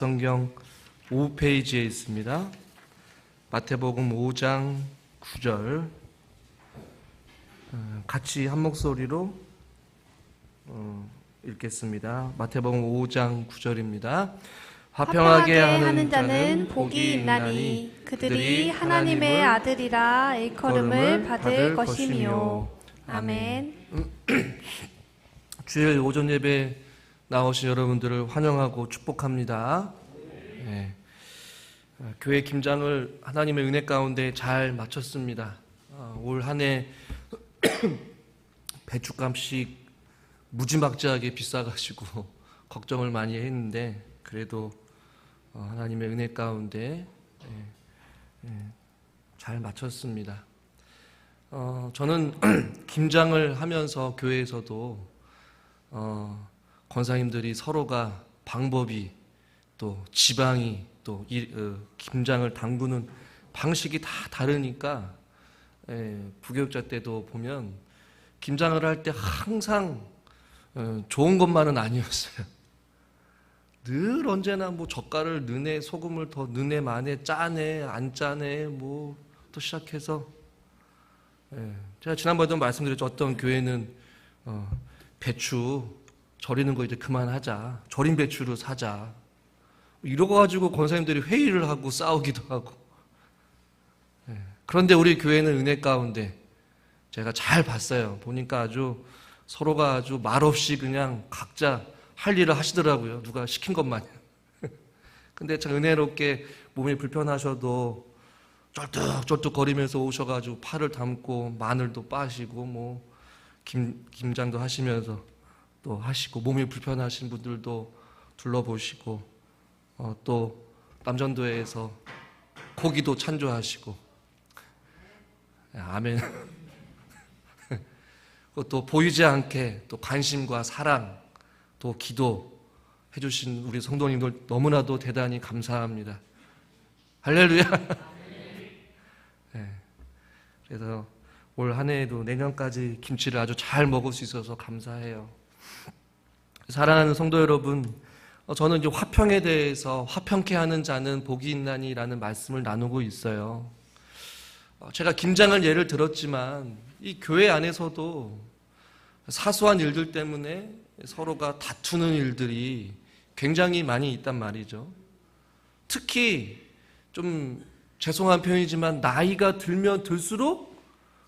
성경 5페이지에 있습니다. 마태복음 5장 9절 같이 한 목소리로 읽겠습니다. 마태복음 5장 9절입니다. 화평하게 하는 자는 복이 있나니 그들이 하나님의 아들이라 일컬음을 받을 것이며. 아멘. 주일 오전 예배 나오신 여러분들을 환영하고 축복합니다. 네. 교회 김장을 하나님의 은혜 가운데 잘 마쳤습니다. 올 한 해 배춧값이 무지막지하게 비싸가지고 걱정을 많이 했는데 그래도 하나님의 은혜 가운데 잘 마쳤습니다. 저는 김장을 하면서 교회에서도 권사님들이 서로가 방법이 또 지방이 또 김장을 담그는 방식이 다 다르니까 부교육자 때도 보면 김장을 할 때 항상 좋은 것만은 아니었어요. 늘 언제나 뭐 젓갈을 넣네, 소금을 더 넣네, 마네, 짜네, 안 짜네, 뭐 또 시작해서 제가 지난번에도 말씀드렸죠. 어떤 교회는 배추 절이는 거 이제 그만하자, 절인 배추를 사자, 이러고 가지고 권사님들이 회의를 하고 싸우기도 하고. 그런데 우리 교회는 은혜 가운데 제가 잘 봤어요. 보니까 아주 서로가 아주 말없이 그냥 각자 할 일을 하시더라고요. 누가 시킨 것 마냥. 근데 참 은혜롭게 몸이 불편하셔도 쩔뚝쩔뚝 거리면서 오셔가지고 팔을 담고 마늘도 빠시고 뭐 김장도 하시면서 또 하시고, 몸이 불편하신 분들도 둘러보시고, 또 남전도회에서 고기도 찬조하시고. 아멘. 또 보이지 않게 또 관심과 사랑, 또 기도 해주신 우리 성도님들 너무나도 대단히 감사합니다. 할렐루야. 네. 그래서 올 한 해에도 내년까지 김치를 아주 잘 먹을 수 있어서 감사해요. 사랑하는 성도 여러분, 저는 이제 화평에 대해서 화평케 하는 자는 복이 있나니라는 말씀을 나누고 있어요. 제가 김장을 예를 들었지만 이 교회 안에서도 사소한 일들 때문에 서로가 다투는 일들이 굉장히 많이 있단 말이죠. 특히 좀 죄송한 표현이지만 나이가 들면 들수록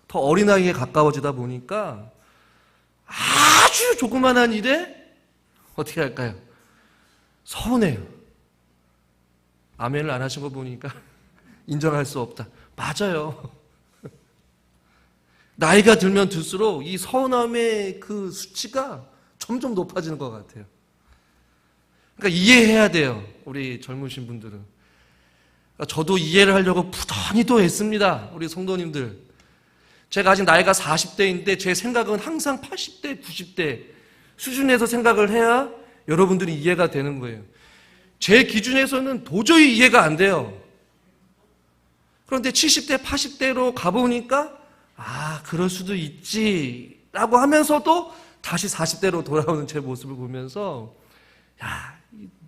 더 어린아이에 가까워지다 보니까 아주 조그만한 일에 어떻게 할까요? 서운해요. 아멘을 안 하신 거 보니까 인정할 수 없다. 맞아요. 나이가 들면 들수록 이 서운함의 그 수치가 점점 높아지는 것 같아요. 그러니까 이해해야 돼요. 우리 젊으신 분들은. 저도 이해를 하려고 부단히 또 애씁니다. 우리 성도님들. 제가 아직 나이가 40대인데 제 생각은 항상 80대, 90대 수준에서 생각을 해야 여러분들이 이해가 되는 거예요. 제 기준에서는 도저히 이해가 안 돼요. 그런데 70대, 80대로 가보니까 그럴 수도 있지 라고 하면서도 다시 40대로 돌아오는 제 모습을 보면서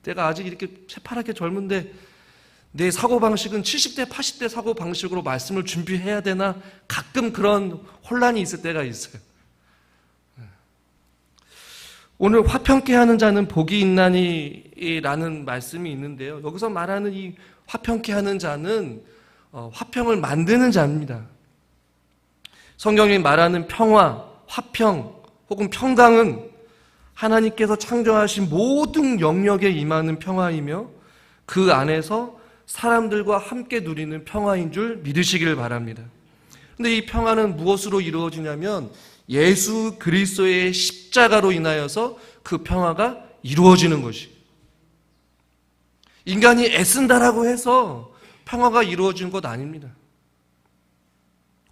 내가 아직 이렇게 새파랗게 젊은데 내 사고방식은 70대, 80대 사고방식으로 말씀을 준비해야 되나 가끔 그런 혼란이 있을 때가 있어요. 오늘 화평케 하는 자는 복이 있나니 라는 말씀이 있는데요. 여기서 말하는 이 화평케 하는 자는 화평을 만드는 자입니다. 성경이 말하는 평화, 화평 혹은 평강은 하나님께서 창조하신 모든 영역에 임하는 평화이며 그 안에서 사람들과 함께 누리는 평화인 줄 믿으시길 바랍니다. 그런데 이 평화는 무엇으로 이루어지냐면 예수 그리스도의 십자가로 인하여서 그 평화가 이루어지는 것이. 인간이 애쓴다라고 해서 평화가 이루어지는 것 아닙니다.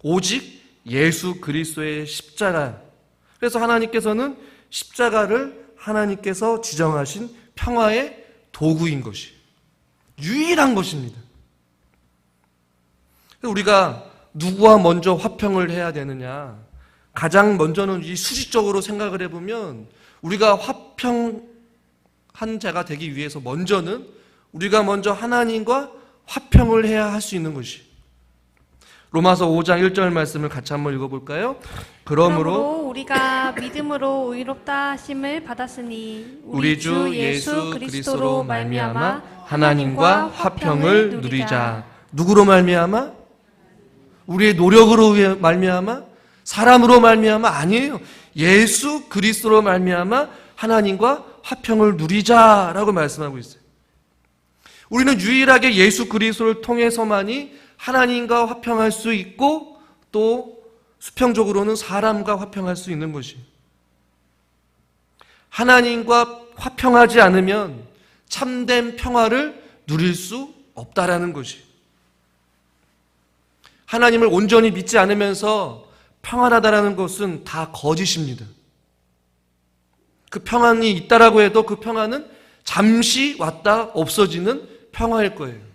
오직 예수 그리스도의 십자가. 그래서 하나님께서는 십자가를 하나님께서 지정하신 평화의 도구인 것이 유일한 것입니다. 우리가 누구와 먼저 화평을 해야 되느냐? 가장 먼저는 이 수식적으로 생각을 해보면 우리가 화평한 자가 되기 위해서 먼저는 우리가 먼저 하나님과 화평을 해야 할 수 있는 것이. 로마서 5장 1절 말씀을 같이 한번 읽어볼까요? 그러므로 우리가 믿음으로 의롭다 하심을 받았으니 우리 주 예수 그리스도로 말미암아 하나님과 화평을 누리자. 누구로 말미암아? 우리의 노력으로 말미암아? 사람으로 말미암아? 아니에요. 예수 그리스도로 말미암아 하나님과 화평을 누리자라고 말씀하고 있어요. 우리는 유일하게 예수 그리스도를 통해서만이 하나님과 화평할 수 있고 또 수평적으로는 사람과 화평할 수 있는 것이. 하나님과 화평하지 않으면 참된 평화를 누릴 수 없다라는 것이. 하나님을 온전히 믿지 않으면서 평안하다라는 것은 다 거짓입니다. 그 평안이 있다라고 해도 그 평안은 잠시 왔다 없어지는 평화일 거예요.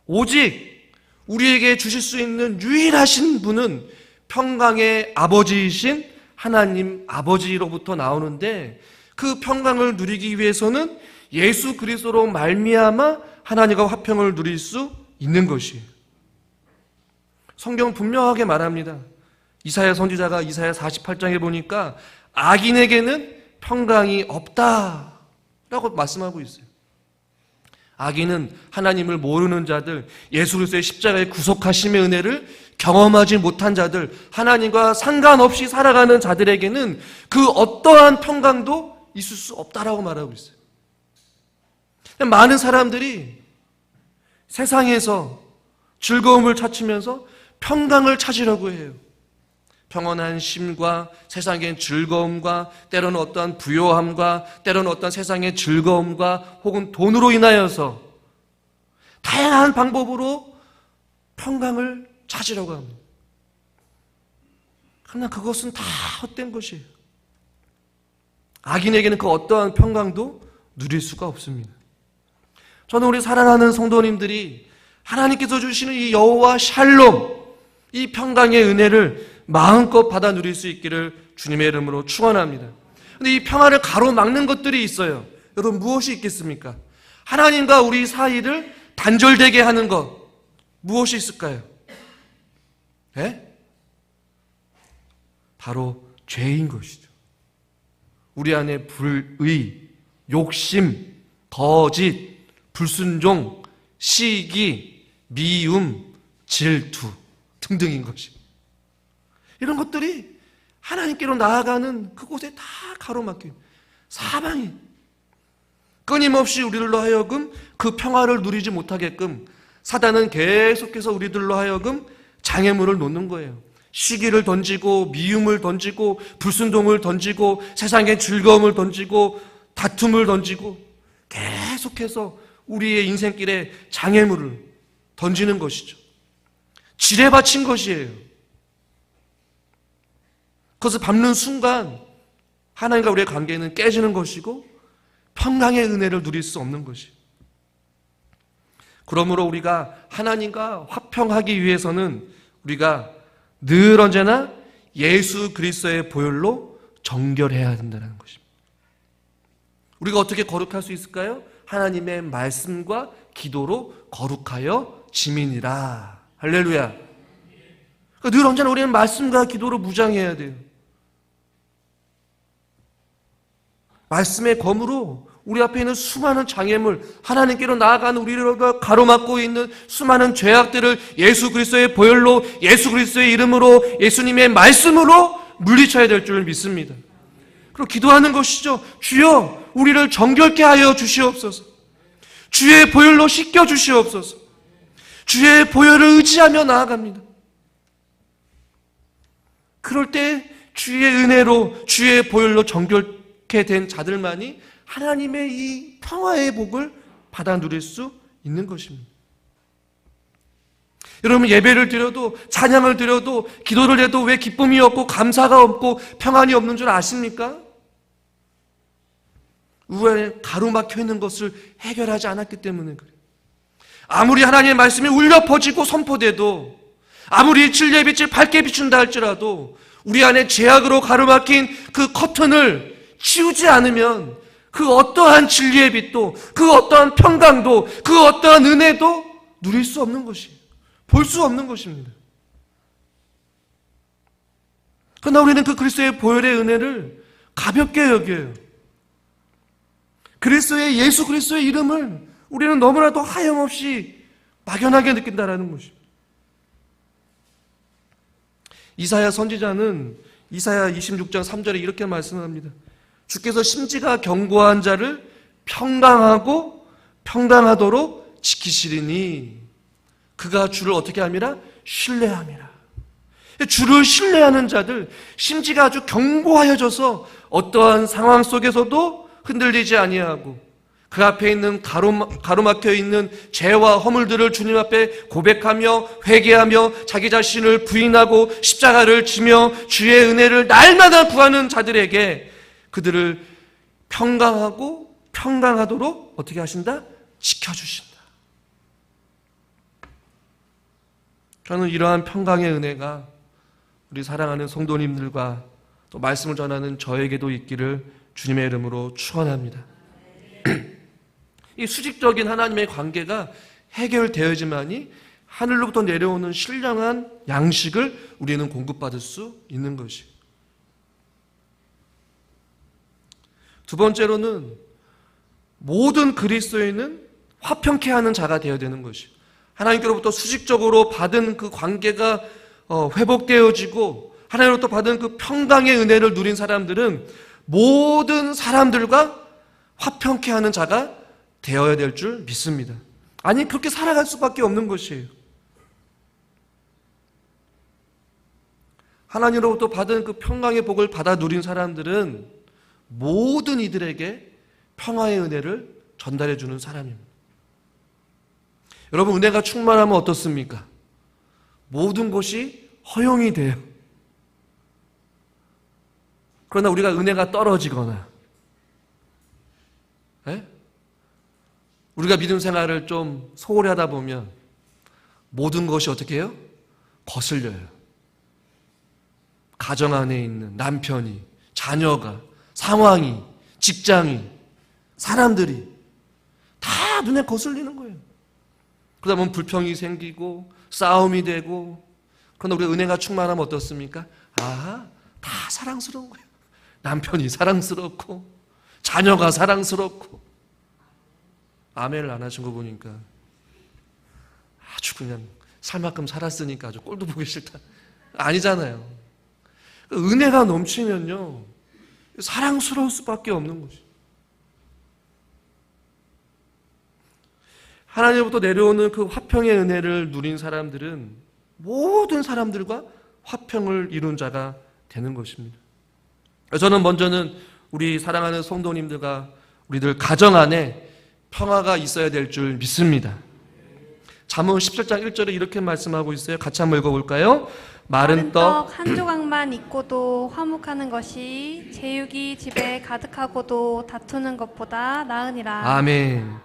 오직 우리에게 주실 수 있는 유일하신 분은 평강의 아버지이신 하나님 아버지로부터 나오는데, 그 평강을 누리기 위해서는 예수 그리스도로 말미암아 하나님과 화평을 누릴 수 있는 것이에요. 성경은 분명하게 말합니다. 이사야 선지자가 이사야 48장에 보니까 악인에게는 평강이 없다라고 말씀하고 있어요. 악인은 하나님을 모르는 자들, 예수 그리스도의 십자가의 구속하심의 은혜를 경험하지 못한 자들, 하나님과 상관없이 살아가는 자들에게는 그 어떠한 평강도 있을 수 없다라고 말하고 있어요. 많은 사람들이 세상에서 즐거움을 찾으면서 평강을 찾으려고 해요. 평온한 쉼과 세상의 즐거움과 때로는 어떠한 부요함과 때로는 어떤 세상의 즐거움과 혹은 돈으로 인하여서 다양한 방법으로 평강을 찾으려고 합니다. 그러나 그것은 다 헛된 것이에요. 악인에게는 그 어떠한 평강도 누릴 수가 없습니다. 저는 우리 사랑하는 성도님들이 하나님께서 주시는 이 여호와 샬롬, 이 평강의 은혜를 마음껏 받아 누릴 수 있기를 주님의 이름으로 축원합니다. 그런데 이 평화를 가로막는 것들이 있어요. 여러분, 무엇이 있겠습니까? 하나님과 우리 사이를 단절되게 하는 것, 무엇이 있을까요? 네? 바로 죄인 것이죠. 우리 안에 불의, 욕심, 거짓, 불순종, 시기, 미움, 질투 등등인 것입니다. 이런 것들이 하나님께로 나아가는 그곳에 다 가로막혀요. 사방이 끊임없이 우리들로 하여금 그 평화를 누리지 못하게끔 사단은 계속해서 우리들로 하여금 장애물을 놓는 거예요. 시기를 던지고 미움을 던지고 불순종을 던지고 세상의 즐거움을 던지고 다툼을 던지고 계속해서 우리의 인생길에 장애물을 던지는 것이죠. 지뢰받친 것이에요. 그것을 밟는 순간 하나님과 우리의 관계는 깨지는 것이고 평강의 은혜를 누릴 수 없는 것이에요. 그러므로 우리가 하나님과 화평하기 위해서는 우리가 늘 언제나 예수 그리스도의 보혈로 정결해야 된다는 것입니다. 우리가 어떻게 거룩할 수 있을까요? 하나님의 말씀과 기도로 거룩하여 지민이라. 할렐루야. 그러니까 늘 언제나 우리는 말씀과 기도로 무장해야 돼요. 말씀의 검으로 우리 앞에 있는 수많은 장애물, 하나님께로 나아가는 우리를 가로막고 있는 수많은 죄악들을 예수 그리스도의 보혈로, 예수 그리스도의 이름으로, 예수님의 말씀으로 물리쳐야 될 줄 믿습니다. 그리고 기도하는 것이죠. 주여, 우리를 정결케 하여 주시옵소서. 주의 보혈로 씻겨 주시옵소서. 주의 보혈을 의지하며 나아갑니다. 그럴 때 주의 은혜로, 주의 보혈로 정결케 된 자들만이 하나님의 이 평화의 복을 받아 누릴 수 있는 것입니다. 여러분, 예배를 드려도, 찬양을 드려도, 기도를 해도 왜 기쁨이 없고 감사가 없고 평안이 없는 줄 아십니까? 우리 안에 가로막혀 있는 것을 해결하지 않았기 때문에 그래요. 아무리 하나님의 말씀이 울려 퍼지고 선포돼도, 아무리 진리의 빛을 밝게 비춘다 할지라도 우리 안에 죄악으로 가로막힌 그 커튼을 치우지 않으면 그 어떠한 진리의 빛도, 그 어떠한 평강도, 그 어떠한 은혜도 누릴 수 없는 것이에요. 볼 수 없는 것입니다. 그러나 우리는 그 그리스도의 보혈의 은혜를 가볍게 여겨요. 그리스도의 예수 그리스도의 이름을 우리는 너무나도 하염없이 막연하게 느낀다라는 것입니다. 이사야 선지자는 이사야 26장 3절에 이렇게 말씀합니다. 주께서 심지가 견고한 자를 평강하고 평강하도록 지키시리니 그가 주를 어떻게 함이라? 신뢰함이라. 주를 신뢰하는 자들, 심지가 아주 견고하여져서 어떠한 상황 속에서도 흔들리지 아니하고 그 앞에 있는 가로막혀 있는 죄와 허물들을 주님 앞에 고백하며 회개하며 자기 자신을 부인하고 십자가를 지며 주의 은혜를 날마다 구하는 자들에게 그들을 평강하고 평강하도록 어떻게 하신다? 지켜주신다. 저는 이러한 평강의 은혜가 우리 사랑하는 성도님들과 또 말씀을 전하는 저에게도 있기를 주님의 이름으로 축원합니다. 이 수직적인 하나님의 관계가 해결되어야지만이 하늘로부터 내려오는 신령한 양식을 우리는 공급받을 수 있는 것이에요. 두 번째로는 모든 그리스도인은 화평케 하는 자가 되어야 되는 것이에요. 하나님께로부터 수직적으로 받은 그 관계가 회복되어지고 하나님으로부터 받은 그 평강의 은혜를 누린 사람들은 모든 사람들과 화평케 하는 자가 되어야 될 줄 믿습니다. 아니 그렇게 살아갈 수밖에 없는 것이에요. 하나님으로부터 받은 그 평강의 복을 받아 누린 사람들은 모든 이들에게 평화의 은혜를 전달해 주는 사람입니다. 여러분 은혜가 충만하면 어떻습니까? 모든 것이 허용이 돼요. 그러나 우리가 은혜가 떨어지거나 우리가 믿음 생활을 좀 소홀히 하다 보면 모든 것이 어떻게 해요? 거슬려요. 가정 안에 있는 남편이, 자녀가, 상황이, 직장이, 사람들이 다 눈에 거슬리는 거예요. 그러다 보면 불평이 생기고 싸움이 되고. 그러나 우리가 은혜가 충만하면 어떻습니까? 다 사랑스러운 거예요. 남편이 사랑스럽고 자녀가 사랑스럽고. 아멘을 안 하신 거 보니까 아주 그냥 살 만큼 살았으니까 아주 꼴도 보기 싫다. 아니잖아요. 은혜가 넘치면요 사랑스러울 수밖에 없는 것이. 하나님으로부터 내려오는 그 화평의 은혜를 누린 사람들은 모든 사람들과 화평을 이룬 자가 되는 것입니다. 저는 먼저는 우리 사랑하는 성도님들과 우리들 가정 안에 평화가 있어야 될 줄 믿습니다. 잠언 17장 1절에 이렇게 말씀하고 있어요. 같이 한번 읽어볼까요? 마른 떡 한 조각만 있고도 화목하는 것이 제육이 집에 가득하고도 다투는 것보다 나으니라. 아멘.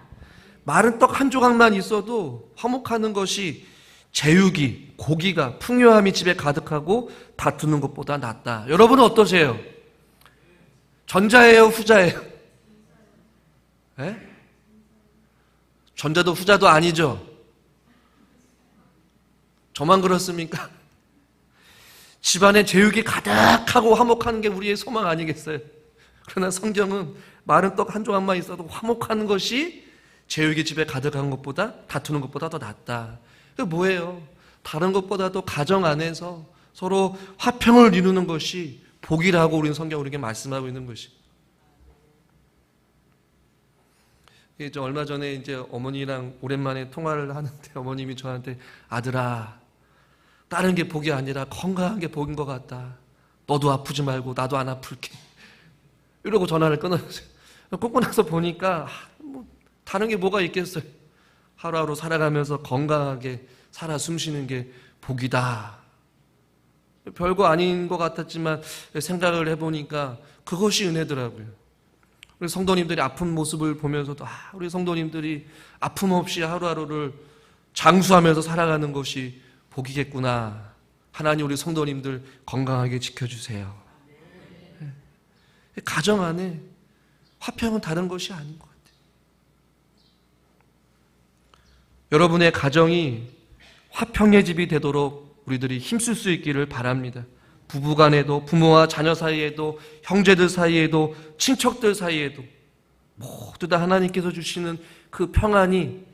마른 떡 한 조각만 있어도 화목하는 것이 제육이, 고기가, 풍요함이 집에 가득하고 다투는 것보다 낫다. 여러분은 어떠세요? 전자예요, 후자예요? 전자도 후자도 아니죠? 저만 그렇습니까? 집안에 제육이 가득하고 화목하는 게 우리의 소망 아니겠어요? 그러나 성경은 마른 떡 한 조각만 있어도 화목하는 것이 제육이 집에 가득한 것보다 다투는 것보다 더 낫다. 그게 뭐예요? 다른 것보다도 가정 안에서 서로 화평을 이루는 것이 복이라고 우리는 성경 우리에게 말씀하고 있는 것이. 이제 얼마 전에 이제 어머니랑 오랜만에 통화를 하는데 어머님이 저한테 아들아, 다른 게 복이 아니라 건강한 게 복인 것 같다. 너도 아프지 말고 나도 안 아플게. 이러고 전화를 끊었어요. 끊고 나서 보니까 다른 게 뭐가 있겠어요. 하루하루 살아가면서 건강하게 살아 숨쉬는 게 복이다. 별거 아닌 것 같았지만 생각을 해보니까 그것이 은혜더라고요. 우리 성도님들이 아픈 모습을 보면서도 우리 성도님들이 아픔 없이 하루하루를 장수하면서 살아가는 것이 복이겠구나. 하나님 우리 성도님들 건강하게 지켜주세요. 가정 안에 화평은 다른 것이 아닌 것 같아요. 여러분의 가정이 화평의 집이 되도록 우리들이 힘쓸 수 있기를 바랍니다. 부부간에도, 부모와 자녀 사이에도, 형제들 사이에도, 친척들 사이에도 모두 다 하나님께서 주시는 그 평안이,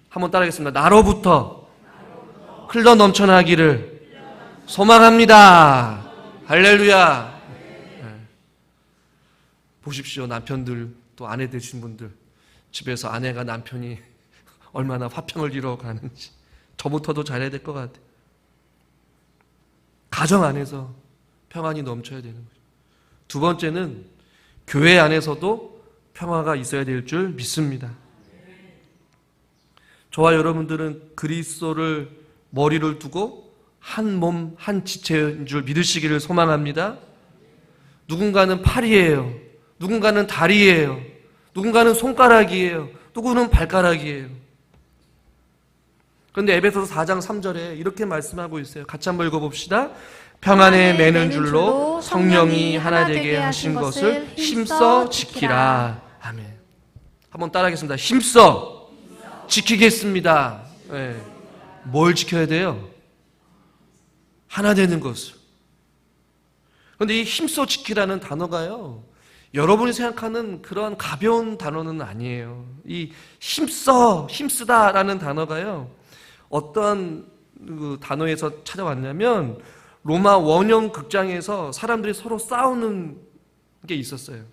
한번 따라하겠습니다. 나로부터 흘러 넘쳐나기를 소망합니다. 할렐루야. 네. 보십시오. 남편들, 또 아내 되신 분들, 집에서 아내가 남편이 얼마나 화평을 이뤄가는지 저부터도 잘해야 될 것 같아요. 가정 안에서 평안이 넘쳐야 되는 거죠. 두 번째는 교회 안에서도 평화가 있어야 될 줄 믿습니다. 저와 여러분들은 그리스도를 머리를 두고 한 몸, 한 지체인 줄 믿으시기를 소망합니다. 누군가는 팔이에요. 누군가는 다리예요. 누군가는 손가락이에요. 누구는 발가락이에요. 그런데 에베소서 4장 3절에 이렇게 말씀하고 있어요. 같이 한번 읽어봅시다. 평안에 매는 줄로 성령이 하나 되게 하신 것을 힘써 지키라. 아멘. 한번 따라하겠습니다. 힘써 지키겠습니다. 네. 뭘 지켜야 돼요? 하나 되는 것을. 그런데 이 힘써 지키라는 단어가요, 여러분이 생각하는 그런 가벼운 단어는 아니에요. 이 힘쓰다라는 단어가요, 어떤 그 단어에서 찾아왔냐면 로마 원형 극장에서 사람들이 서로 싸우는 게 있었어요.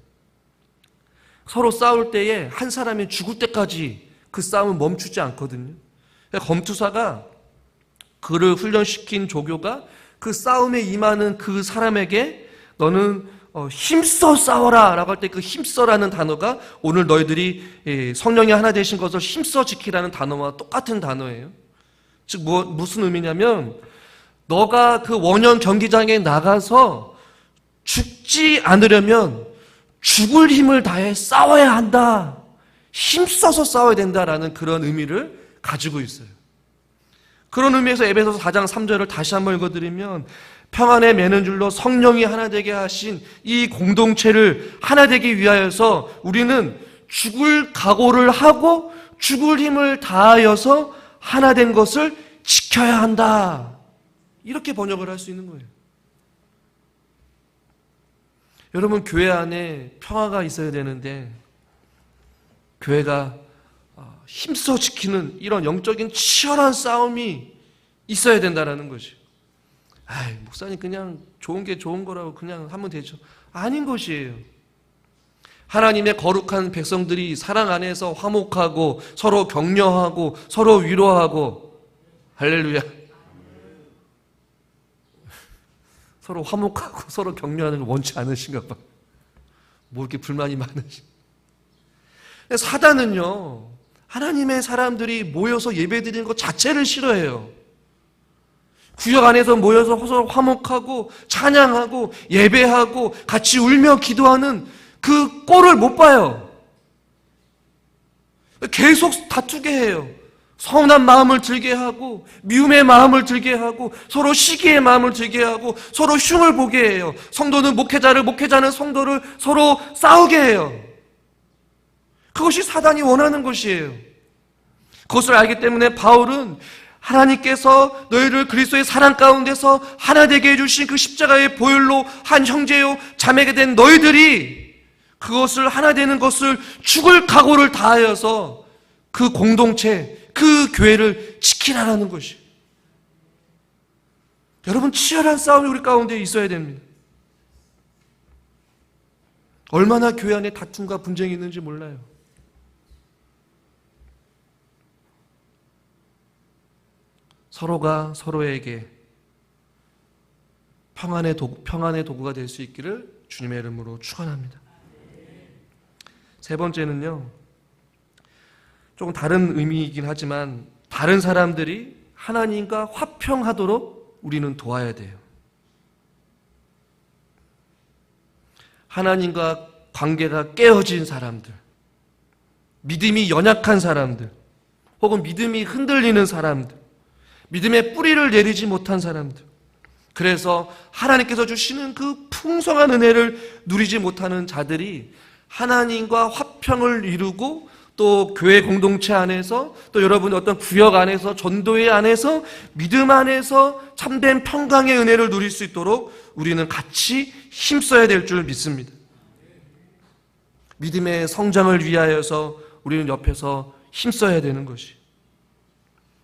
서로 싸울 때에 한 사람이 죽을 때까지 그 싸움은 멈추지 않거든요. 검투사가 그를 훈련시킨 조교가 그 싸움에 임하는 그 사람에게 너는 힘써 싸워라 라고 할 때 그 힘써라는 단어가 오늘 너희들이 성령이 하나 되신 것을 힘써 지키라는 단어와 똑같은 단어예요. 즉 무슨 의미냐면 너가 그 원형 경기장에 나가서 죽지 않으려면 죽을 힘을 다해 싸워야 한다. 힘써서 싸워야 된다라는 그런 의미를 가지고 있어요. 그런 의미에서 에베소서 4장 3절을 다시 한번 읽어드리면 평안에 매는 줄로 성령이 하나 되게 하신 이 공동체를 하나 되기 위하여서 우리는 죽을 각오를 하고 죽을 힘을 다하여서 하나 된 것을 지켜야 한다. 이렇게 번역을 할 수 있는 거예요. 여러분, 교회 안에 평화가 있어야 되는데 교회가 힘써 지키는 이런 영적인 치열한 싸움이 있어야 된다는 것이에요. 목사님 그냥 좋은 게 좋은 거라고 그냥 하면 되죠. 아닌 것이에요. 하나님의 거룩한 백성들이 사랑 안에서 화목하고 서로 격려하고 서로 위로하고, 할렐루야, 서로 화목하고 서로 격려하는 걸 원치 않으신가 봐. 뭐 이렇게 불만이 많으신가. 사단은요, 하나님의 사람들이 모여서 예배드리는 것 자체를 싫어해요. 구역 안에서 모여서 서로 화목하고 찬양하고 예배하고 같이 울며 기도하는 그 꼴을 못 봐요. 계속 다투게 해요. 서운한 마음을 들게 하고 미움의 마음을 들게 하고 서로 시기의 마음을 들게 하고 서로 흉을 보게 해요. 성도는 목회자는 성도를 서로 싸우게 해요. 그것이 사단이 원하는 것이에요. 그것을 알기 때문에 바울은 하나님께서 너희를 그리스도의 사랑 가운데서 하나 되게 해주신 그 십자가의 보혈로 한 형제요 자매가 된 너희들이 그것을 하나 되는 것을 죽을 각오를 다하여서 그 공동체, 그 교회를 지키라는 것이에요. 여러분, 치열한 싸움이 우리 가운데 있어야 됩니다. 얼마나 교회 안에 다툼과 분쟁이 있는지 몰라요. 서로가 서로에게 평안의 도구가 될 수 있기를 주님의 이름으로 축원합니다. 세 번째는요, 조금 다른 의미이긴 하지만 다른 사람들이 하나님과 화평하도록 우리는 도와야 돼요. 하나님과 관계가 깨어진 사람들, 믿음이 연약한 사람들, 혹은 믿음이 흔들리는 사람들, 믿음의 뿌리를 내리지 못한 사람들, 그래서 하나님께서 주시는 그 풍성한 은혜를 누리지 못하는 자들이 하나님과 화평을 이루고 또 교회 공동체 안에서 또 여러분의 어떤 구역 안에서 전도회 안에서 믿음 안에서 참된 평강의 은혜를 누릴 수 있도록 우리는 같이 힘써야 될 줄 믿습니다. 믿음의 성장을 위하여서 우리는 옆에서 힘써야 되는 것이,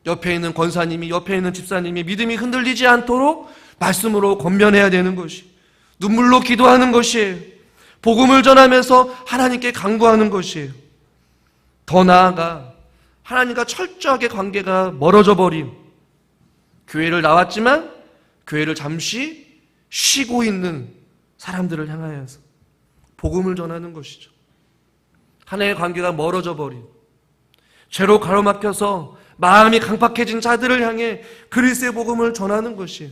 옆에 있는 권사님이, 옆에 있는 집사님이 믿음이 흔들리지 않도록 말씀으로 권면해야 되는 것이, 눈물로 기도하는 것이에요. 복음을 전하면서 하나님께 간구하는 것이에요. 더 나아가 하나님과 철저하게 관계가 멀어져 버린, 교회를 나왔지만 교회를 잠시 쉬고 있는 사람들을 향하여서 복음을 전하는 것이죠. 하나님의 관계가 멀어져 버린, 죄로 가로막혀서 마음이 강팍해진 자들을 향해 그리스도의 복음을 전하는 것이에요.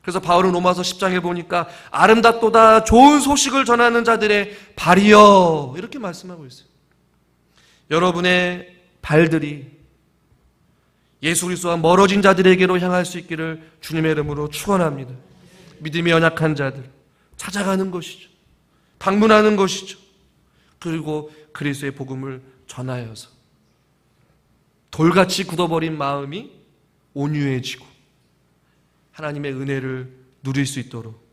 그래서 바울은 로마서 10장에 보니까 아름답도다 좋은 소식을 전하는 자들의 발이여, 이렇게 말씀하고 있어요. 여러분의 발들이 예수 그리스도와 멀어진 자들에게로 향할 수 있기를 주님의 이름으로 축원합니다. 믿음이 연약한 자들 찾아가는 것이죠. 방문하는 것이죠. 그리고 그리스도의 복음을 전하여서 돌같이 굳어버린 마음이 온유해지고 하나님의 은혜를 누릴 수 있도록,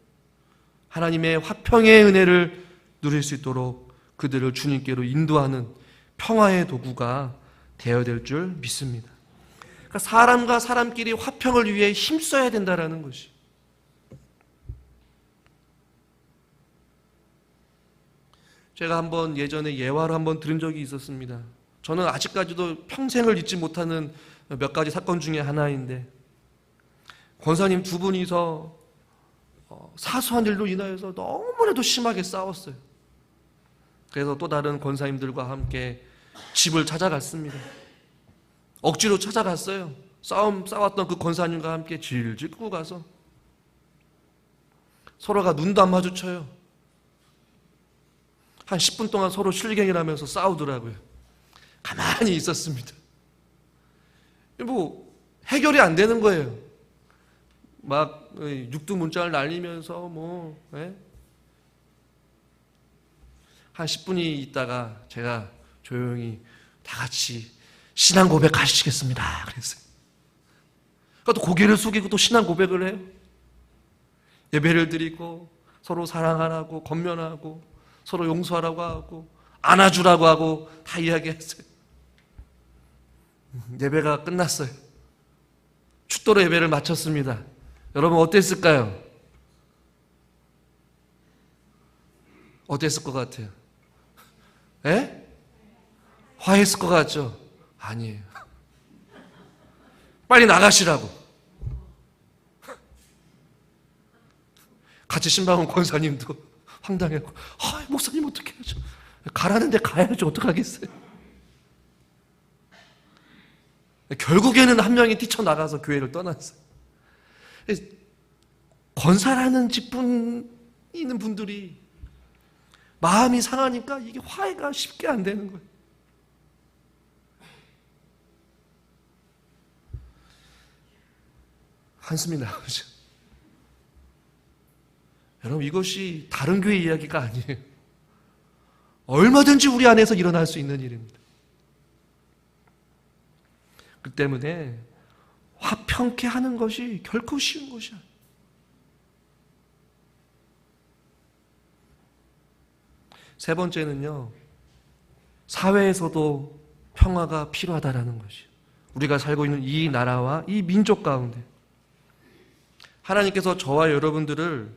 하나님의 화평의 은혜를 누릴 수 있도록 그들을 주님께로 인도하는 평화의 도구가 되어야 될 줄 믿습니다. 그러니까 사람과 사람끼리 화평을 위해 힘써야 된다는 것이. 제가 한번 예전에 예화로 한번 들은 적이 있었습니다. 저는 아직까지도 평생을 잊지 못하는 몇 가지 사건 중에 하나인데, 권사님 두 분이서 사소한 일로 인하여서 너무나도 심하게 싸웠어요. 그래서 또 다른 권사님들과 함께 집을 찾아갔습니다. 억지로 찾아갔어요. 싸웠던 그 권사님과 함께 질질 끌고 가서 서로가 눈도 안 마주쳐요. 한 10분 동안 서로 실갱이를 하면서 싸우더라고요. 가만히 있었습니다. 뭐 해결이 안 되는 거예요. 막 육두문자를 날리면서 한 10분이 있다가 제가 조용히 다 같이 신앙 고백 하시겠습니다 그랬어요. 그러니까 또 고개를 숙이고 또 신앙 고백을 해요. 예배를 드리고 서로 사랑하라고 권면하고 서로 용서하라고 하고 안아주라고 하고 다 이야기했어요. 예배가 끝났어요. 축도로 예배를 마쳤습니다. 여러분 어땠을까요? 어땠을 것 같아요? 에? 화했을 것 같죠? 아니에요. 빨리 나가시라고. 같이 신방원 권사님도 황당해하고, 목사님 어떻게 하죠? 가라는데 가야죠. 어떡하겠어요? 결국에는 한 명이 뛰쳐나가서 교회를 떠났어요. 권사라는 직분 있는 분들이 마음이 상하니까 이게 화해가 쉽게 안 되는 거예요. 한숨이 나오죠. 여러분, 이것이 다른 교회 이야기가 아니에요. 얼마든지 우리 안에서 일어날 수 있는 일입니다. 그 때문에 화평케 하는 것이 결코 쉬운 것이 아니에요. 세 번째는요, 사회에서도 평화가 필요하다라는 것이에요. 우리가 살고 있는 이 나라와 이 민족 가운데 하나님께서 저와 여러분들을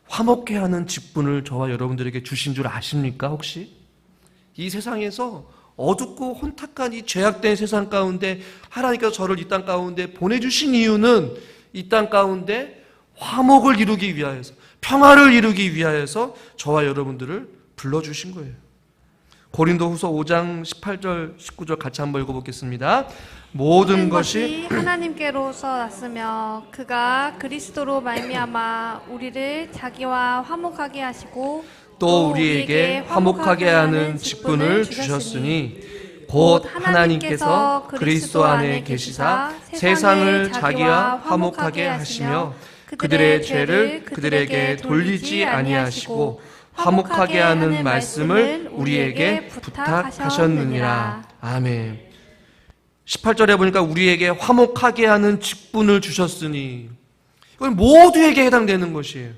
화목케 하는 직분을 저와 여러분들에게 주신 줄 아십니까? 혹시? 이 세상에서 어둡고 혼탁한 이 죄악된 세상 가운데 하나님께서 저를 이 땅 가운데 보내주신 이유는 이 땅 가운데 화목을 이루기 위하여서, 평화를 이루기 위하여서 저와 여러분들을 불러주신 거예요. 고린도후서 5장 18절 19절 같이 한번 읽어보겠습니다. 모든 것이 하나님께로서 났으며 그가 그리스도로 말미암아 우리를 자기와 화목하게 하시고 또 우리에게 화목하게 하는 직분을 주셨으니 곧 하나님께서 그리스도 안에 계시사 세상을 자기와 화목하게 하시며 그들의 죄를 그들에게 돌리지 아니하시고 화목하게 하는 말씀을 우리에게 부탁하셨느니라. 아멘. 18절에 보니까 우리에게 화목하게 하는 직분을 주셨으니, 이건 모두에게 해당되는 것이에요.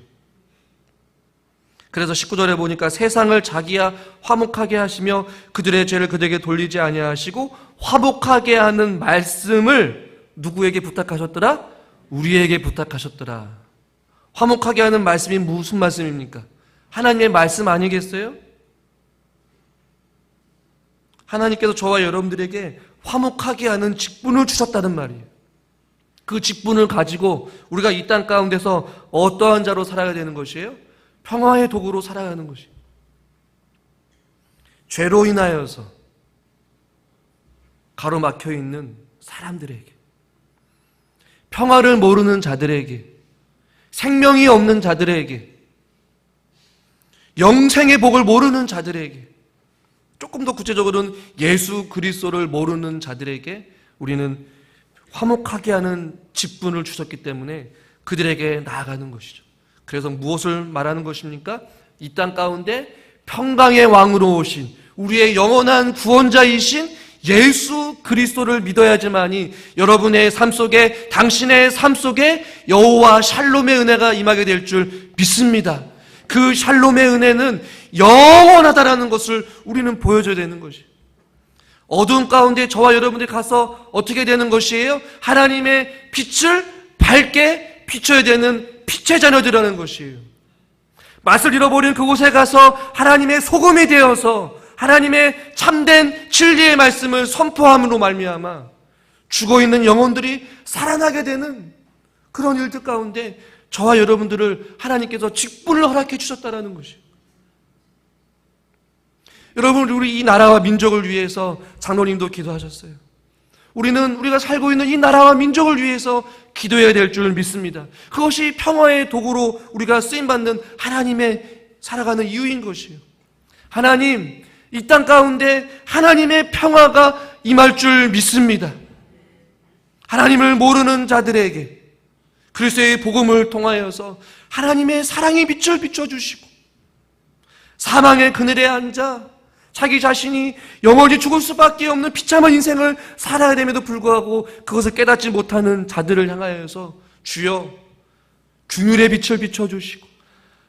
그래서 19절에 보니까 세상을 자기야 화목하게 하시며 그들의 죄를 그들에게 돌리지 아니하시고 화목하게 하는 말씀을 누구에게 부탁하셨더라? 우리에게 부탁하셨더라. 화목하게 하는 말씀이 무슨 말씀입니까? 하나님의 말씀 아니겠어요? 하나님께서 저와 여러분들에게 화목하게 하는 직분을 주셨다는 말이에요. 그 직분을 가지고 우리가 이 땅 가운데서 어떠한 자로 살아야 되는 것이에요? 평화의 도구로 살아가는 것이에요. 죄로 인하여서 가로막혀 있는 사람들에게, 평화를 모르는 자들에게, 생명이 없는 자들에게, 영생의 복을 모르는 자들에게, 조금 더 구체적으로는 예수 그리스도를 모르는 자들에게 우리는 화목하게 하는 직분을 주셨기 때문에 그들에게 나아가는 것이죠. 그래서 무엇을 말하는 것입니까? 이 땅 가운데 평강의 왕으로 오신 우리의 영원한 구원자이신 예수 그리스도를 믿어야지만이 여러분의 삶 속에, 당신의 삶 속에 여호와 샬롬의 은혜가 임하게 될 줄 믿습니다. 그 샬롬의 은혜는 영원하다라는 것을 우리는 보여줘야 되는 것이에요. 어두운 가운데 저와 여러분들이 가서 어떻게 되는 것이에요? 하나님의 빛을 밝게 비춰야 되는 빛의 자녀들이라는 것이에요. 맛을 잃어버린 그곳에 가서 하나님의 소금이 되어서 하나님의 참된 진리의 말씀을 선포함으로 말미암아 죽어있는 영혼들이 살아나게 되는 그런 일들 가운데 저와 여러분들을 하나님께서 직분을 허락해 주셨다는 것이에요. 여러분, 우리 이 나라와 민족을 위해서 장로님도 기도하셨어요. 우리가 살고 있는 이 나라와 민족을 위해서 기도해야 될 줄 믿습니다. 그것이 평화의 도구로 우리가 쓰임받는 하나님의 살아가는 이유인 것이에요. 하나님, 이 땅 가운데 하나님의 평화가 임할 줄 믿습니다. 하나님을 모르는 자들에게 그리스도의 복음을 통하여서 하나님의 사랑의 빛을 비춰주시고 사망의 그늘에 앉아 자기 자신이 영원히 죽을 수밖에 없는 비참한 인생을 살아야 됨에도 불구하고 그것을 깨닫지 못하는 자들을 향하여서 주여 긍휼의 빛을 비춰주시고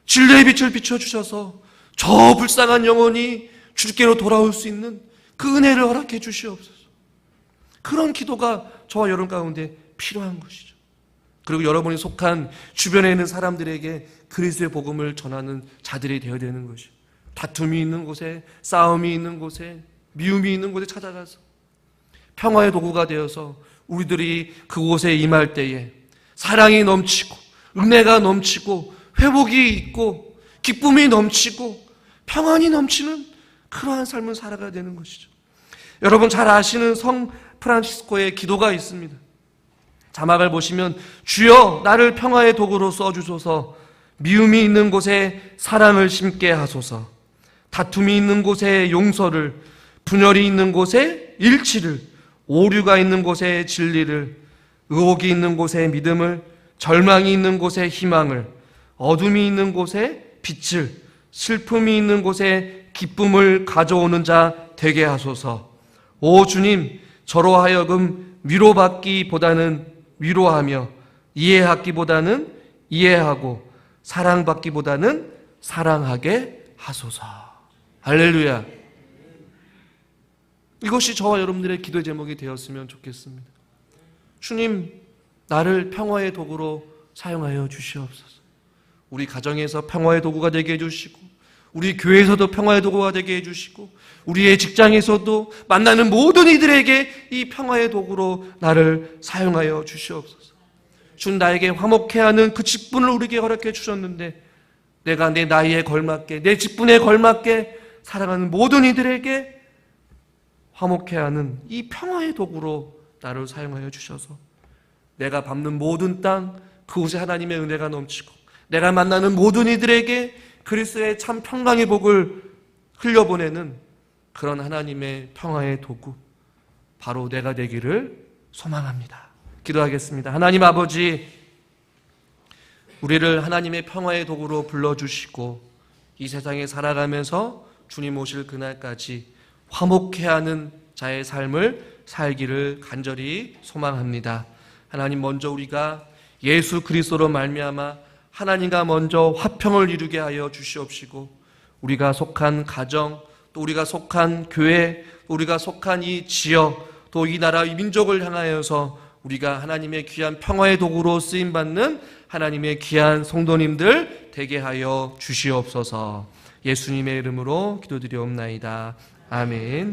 진리의 빛을 비춰주셔서 저 불쌍한 영혼이 주께로 돌아올 수 있는 그 은혜를 허락해 주시옵소서. 그런 기도가 저와 여러분 가운데 필요한 것이죠. 그리고 여러분이 속한 주변에 있는 사람들에게 그리스도의 복음을 전하는 자들이 되어야 되는 것이죠. 다툼이 있는 곳에, 싸움이 있는 곳에, 미움이 있는 곳에 찾아가서 평화의 도구가 되어서 우리들이 그곳에 임할 때에 사랑이 넘치고 은혜가 넘치고 회복이 있고 기쁨이 넘치고 평안이 넘치는 그러한 삶을 살아가야 되는 것이죠. 여러분 잘 아시는 성 프란시스코의 기도가 있습니다. 자막을 보시면 주여 나를 평화의 도구로 써주소서, 미움이 있는 곳에 사랑을 심게 하소서, 다툼이 있는 곳에 용서를, 분열이 있는 곳에 일치를, 오류가 있는 곳에 진리를, 의혹이 있는 곳에 믿음을, 절망이 있는 곳에 희망을, 어둠이 있는 곳에 빛을, 슬픔이 있는 곳에 기쁨을 가져오는 자 되게 하소서. 오 주님, 저로 하여금 위로받기보다는 위로하며 이해하기보다는 이해하고 사랑받기보다는 사랑하게 하소서. 할렐루야. 이것이 저와 여러분들의 기도 제목이 되었으면 좋겠습니다. 주님, 나를 평화의 도구로 사용하여 주시옵소서. 우리 가정에서 평화의 도구가 되게 해주시고, 우리 교회에서도 평화의 도구가 되게 해주시고, 우리의 직장에서도 만나는 모든 이들에게 이 평화의 도구로 나를 사용하여 주시옵소서. 주는 나에게 화목해 하는 그 직분을 우리에게 허락해 주셨는데 내가 내 나이에 걸맞게, 내 직분에 걸맞게 사랑하는 모든 이들에게 화목해 하는 이 평화의 도구로 나를 사용하여 주셔서 내가 밟는 모든 땅 그곳에 하나님의 은혜가 넘치고 내가 만나는 모든 이들에게 그리스도의 참 평강의 복을 흘려보내는 그런 하나님의 평화의 도구 바로 내가 되기를 소망합니다. 기도하겠습니다. 하나님 아버지, 우리를 하나님의 평화의 도구로 불러주시고 이 세상에 살아가면서 주님 오실 그날까지 화목해하는 자의 삶을 살기를 간절히 소망합니다. 하나님, 먼저 우리가 예수 그리스도로 말미암아 하나님과 먼저 화평을 이루게 하여 주시옵시고, 우리가 속한 가정, 또 우리가 속한 교회, 우리가 속한 이 지역, 또 이 나라, 이 민족을 향하여서 우리가 하나님의 귀한 평화의 도구로 쓰임받는 하나님의 귀한 성도님들 되게 하여 주시옵소서. 예수님의 이름으로 기도드리옵나이다. 아멘.